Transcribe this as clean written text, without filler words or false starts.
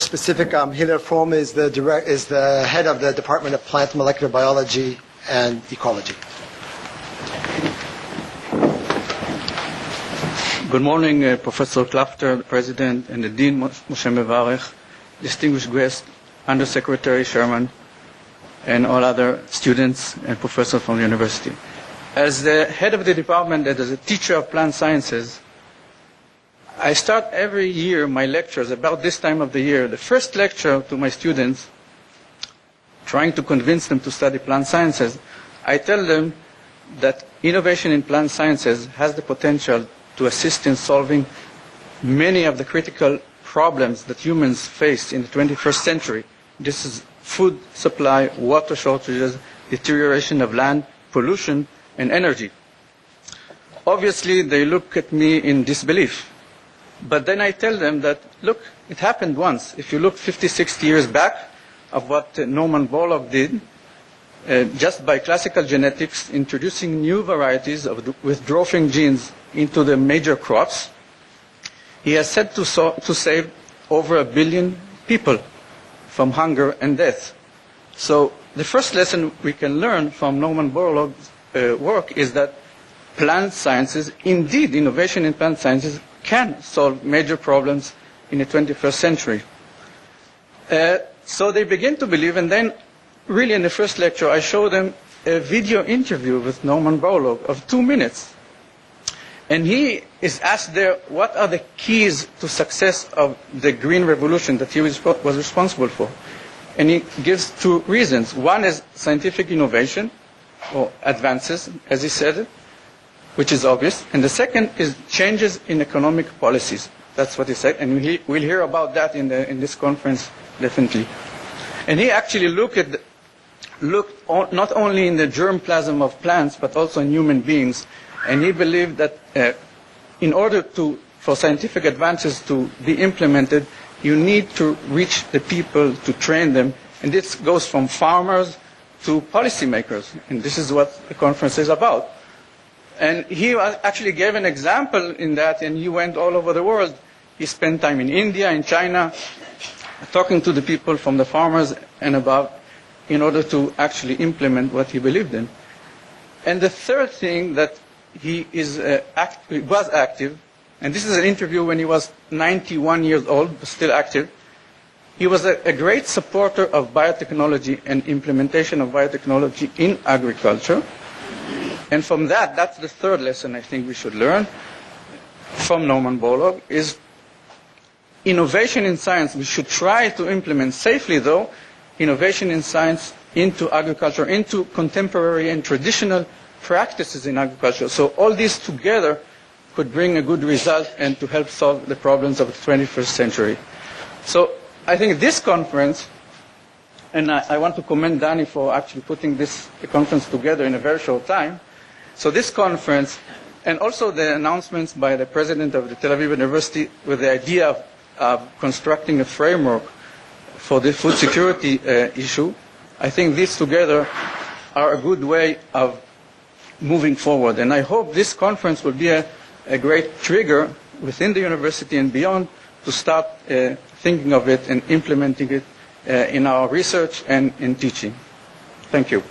specific, Hillel Fromm is the head of the Department of Plant Molecular Biology and Ecology. Good morning, Professor Klafter, the President, and the Dean Moshe Mevarech, distinguished guests, Undersecretary Sherman, and all other students and professors from the university. As the head of the department and as a teacher of plant sciences, I start every year my lectures about this time of the year. The first lecture to my students, trying to convince them to study plant sciences, I tell them that innovation in plant sciences has the potential to assist in solving many of the critical problems that humans face in the 21st century. This is food supply, water shortages, deterioration of land, pollution, and energy. Obviously, they look at me in disbelief. But then I tell them that, look, it happened once. If you look 50, 60 years back of what Norman Borlaug did, just by classical genetics, introducing new varieties with dwarfing genes into the major crops, he has said to save over 1 billion people from hunger and death. So the first lesson we can learn from Norman Borlaug's work is that plant sciences, indeed innovation in plant sciences, can solve major problems in the 21st century. So they begin to believe, and then really in the first lecture I show them a video interview with Norman Borlaug of 2 minutes. And he is asked there, what are the keys to success of the green revolution that he was responsible for? And he gives 2 reasons. One is scientific innovation, or advances, as he said, which is obvious. And the second is changes in economic policies. That's what he said. And we'll hear about that in this conference, definitely. And he actually looked not only in the germplasm of plants, but also in human beings. And he believed that in order for scientific advances to be implemented, you need to reach the people, to train them. And this goes from farmers to policymakers. And this is what the conference is about. And he actually gave an example in that, and he went all over the world. He spent time in India, in China, talking to the people from the farmers and above in order to actually implement what he believed in. And the third thing that he was active, and this is an interview when he was 91 years old, but still active. He was a great supporter of biotechnology and implementation of biotechnology in agriculture. And from that's the third lesson I think we should learn from Norman Borlaug, is innovation in science. We should try to implement safely, though, innovation in science into agriculture, into contemporary and traditional practices in agriculture. So all these together could bring a good result and to help solve the problems of the 21st century. So I think this conference, and I want to commend Danny for actually putting this conference together in a very short time. So this conference, and also the announcements by the president of the Tel Aviv University with the idea of constructing a framework for the food security issue, I think these together are a good way of moving forward. And I hope this conference will be a great trigger within the university and beyond to start thinking of it and implementing it in our research and in teaching. Thank you.